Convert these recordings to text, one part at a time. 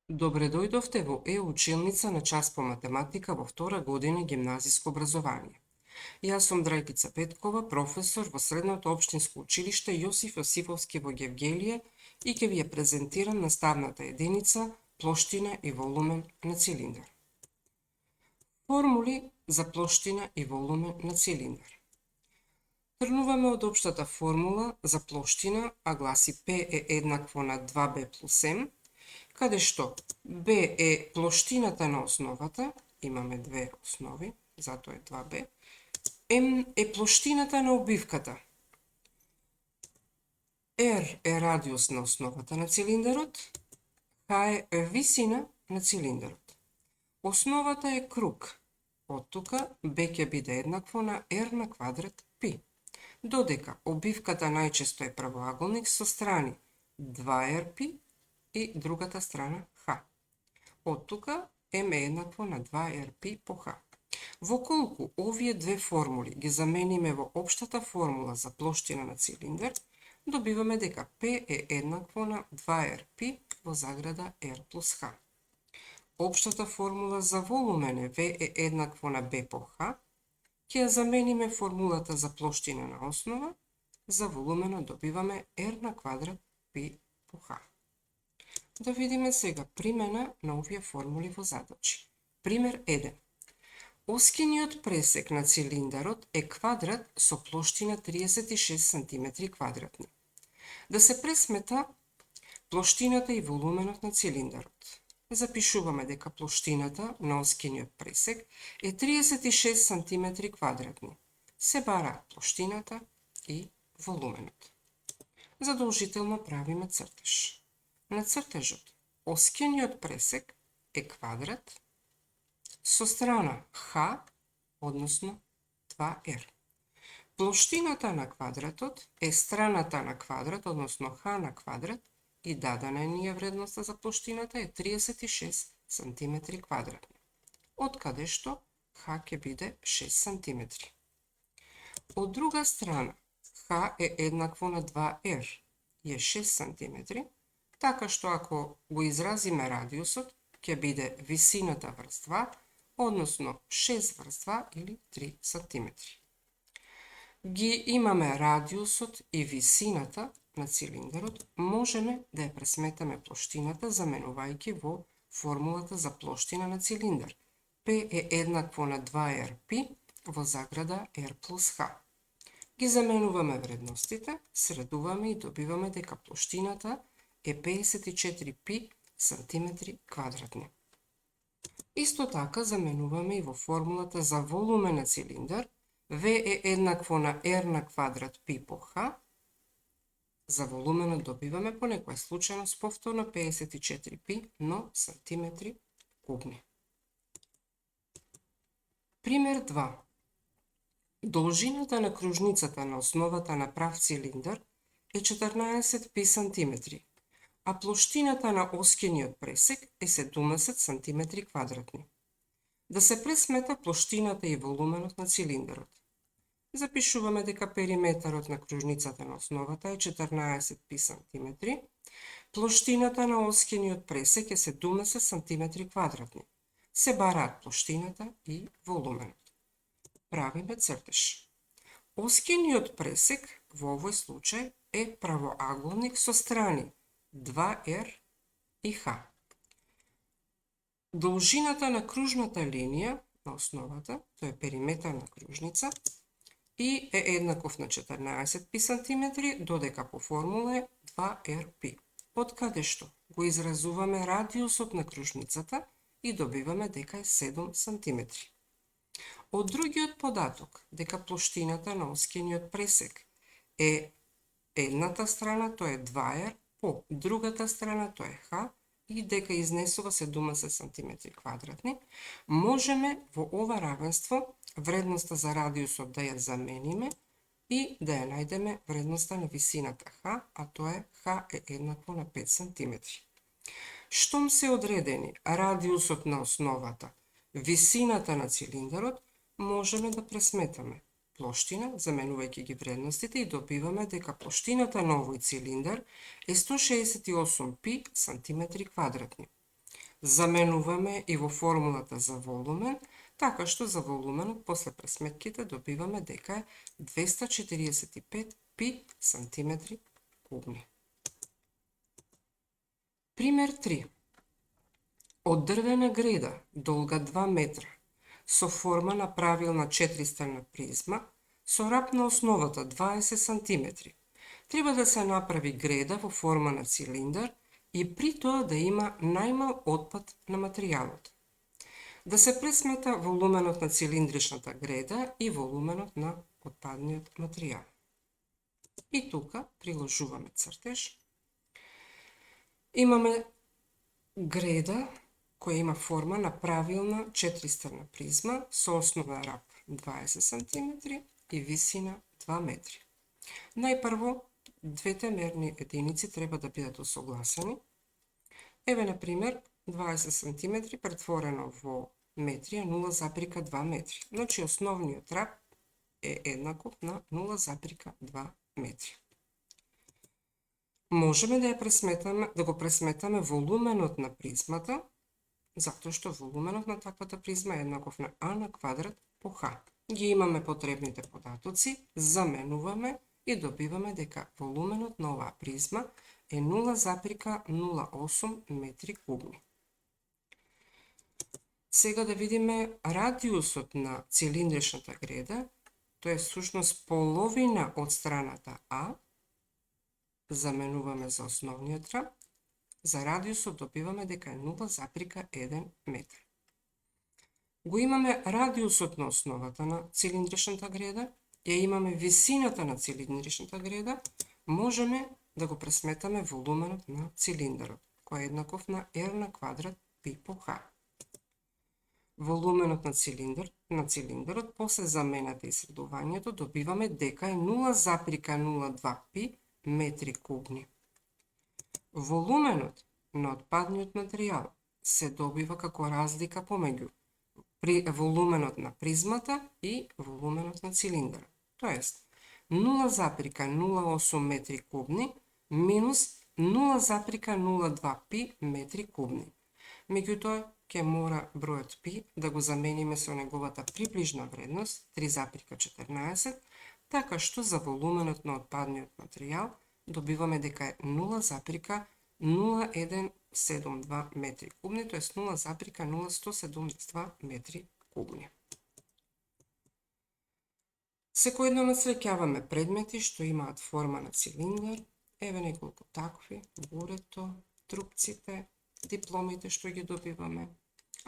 Добре дојдовте во училница на час по математика во втора година гимназиско образование. Јас сум Драјкица Петкова, професор во Средното општинско училиште Јосиф Јосифовски во Гевгелие и ќе ви ја презентирам наставната единица плоштина и волумен на цилиндар. Формули за плоштина и волумен на цилиндар. Тргнуваме од општата формула за плоштина, а гласи P е еднакво на 2B плюс M, каде што B е плоштината на основата, имаме две основи, затоа е 2B, M е плоштината на обвивката, R е радиус на основата на цилиндарот, H е висина на цилиндарот. Основата е круг, од тука B ќе биде еднакво на R на квадрат π. Додека обвивката најчесто е правоаголник со страни 2Rπ и другата страна Х. Од тука M е еднакво на 2Rπ по Х. Во колку овие две формули ги замениме во општата формула за плоштина на цилиндар, добиваме дека P е еднакво на 2Rπ во заграда R плюс Х. Општата формула за волумен е V е еднакво на B по Х, ќе ја замениме формулата за плоштина на основа, за волуменот добиваме R на квадрат π по Х. Да видиме сега примена на овие формули во задачи. Пример 1. Оскиниот пресек на цилиндарот е квадрат со плоштина 36 см квадратни. Да се пресмета плоштината и волуменот на цилиндарот. Запишуваме дека плоштината на оскиниот пресек е 36 см квадратни. Се бараат плоштината и волуменот. Задолжително правиме цртеж. На цртежот, оскиниот пресек е квадрат со страна Х, односно 2R. Плоштината на квадратот е страната на квадрат, односно Х на квадрат, и дадена ни е вредноста за плоштината е 36 см квадратни, од каде што Х ќе биде 6 см. Од друга страна, Х е еднакво на 2R и е 6 см, така што ако го изразиме радиусот, ќе биде висината врз 2, односно 6 врз 2 или 3 см. Ги имаме радиусот и висината на цилиндарот, можеме да ја пресметаме плоштината заменувајќи во формулата за плоштина на цилиндар. P е еднакво на 2Rπ во заграда R плюс Х. Ги заменуваме вредностите, средуваме и добиваме дека плоштината е 54π сантиметри квадратни. Исто така заменуваме и во формулата за волумен на цилиндар. V е еднакво на R на квадрат π по Х. За волуменот добиваме по некоја случајност повторно 54π, но сантиметри кубни. Пример 2. Должината на кружницата на основата на прав цилиндар е 14π сантиметри, а плоштината на оскиниот пресек е 17 см квадратни. Да се пресмета плоштината и волуменот на цилиндарот. Запишуваме дека периметарот на кружницата на основата е 14π см, плоштината на оскиниот пресек е 17 см квадратни. Се бараат плоштината и волуменот. Правиме цртеж. Оскиниот пресек во овој случај е правоаголник со страни 2R и Х. Должината на кружната линија на основата, тоа е периметар на кружница, и е еднаков на 14π см, додека по формула е 2Rπ, од каде што го изразуваме радиусот на кружницата и добиваме дека е 7 см. Од другиот податок, дека плоштината на оскиниот пресек е едната страна, тоа е 2R, по другата страна, тоа е Х, и дека изнесува 17 см квадратни, можеме во ова равенство вредноста за радиусот да ја замениме и да ја најдеме вредноста на висината Х, а тоа е Х е еднакво на 5 см. Штом се одредени радиусот на основата, висината на цилиндарот, можеме да пресметаме плоштина, заменувајќи ги вредностите, и добиваме дека плоштината на овој цилиндар е 168π сантиметри квадратни. заменуваме и во формулата за волумен, така што за волуменот после пресметките добиваме дека е 245 пи сантиметри кубни. Пример 3. Од дрвена греда, долга 2 метра, со форма на правилна четиристранна призма, со рап на основата 20 сантиметри, треба да се направи греда во форма на цилиндар и при тоа да има најмал отпад на материјалот. Да се пресмета волуменот на цилиндричната греда и волуменот на отпадниот материјал. И тука приложуваме цртеж. Имаме греда која има форма на правилна четиристранна призма со основа рап 20 см и висина 2 метри. Најпрво, двете мерни единици треба да бидат усогласени. Еве, на пример, 20 см претворено во метри е 0,2 метри. Значи, основниот рап е еднаков на 0,2 метри. Можеме да го пресметаме волуменот на призмата, затоа што волуменот на таквата призма е еднаков на А на квадрат по Х. Ги имаме потребните податоци, заменуваме и добиваме дека волуменот на оваа призма е 0,08 метри кубни. Сега да видиме радиусот на цилиндричната греда, тоа е всушност половина од страната А, заменуваме за основниот рап, за радиусот добиваме дека е 0,1 метар. Го имаме радиусот на основата на цилиндричната греда, ја имаме висината на цилиндричната греда, можеме да го пресметаме волуменот на цилиндарот, кој е еднаков на R на квадрат пи по Х. Волуменот на цилиндарот после замената и средувањето добиваме дека е 0,02 пи метри кубни. Волуменот на отпадниот материјал се добива како разлика помеѓу волуменот на призмата и волуменот на цилиндарот. Тоест, 0,08 метри кубни минус 0,02 пи метри кубни. Меѓутоа, ќе мора бројот пи да го замениме со неговата приближна вредност 3,14, така што за волуменот на отпадниот материјал добиваме дека е 0,0172 метри кубни, т.е. 0,0172 метри кубни. Секојдневно среќаваме предмети што имаат форма на цилиндар, еве неколку такви, бурето, трупците, дипломите што ги добиваме,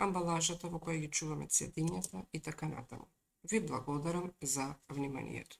амбалажата во која ги чуваме цедињата и така натаму. Ви благодарам за вниманието.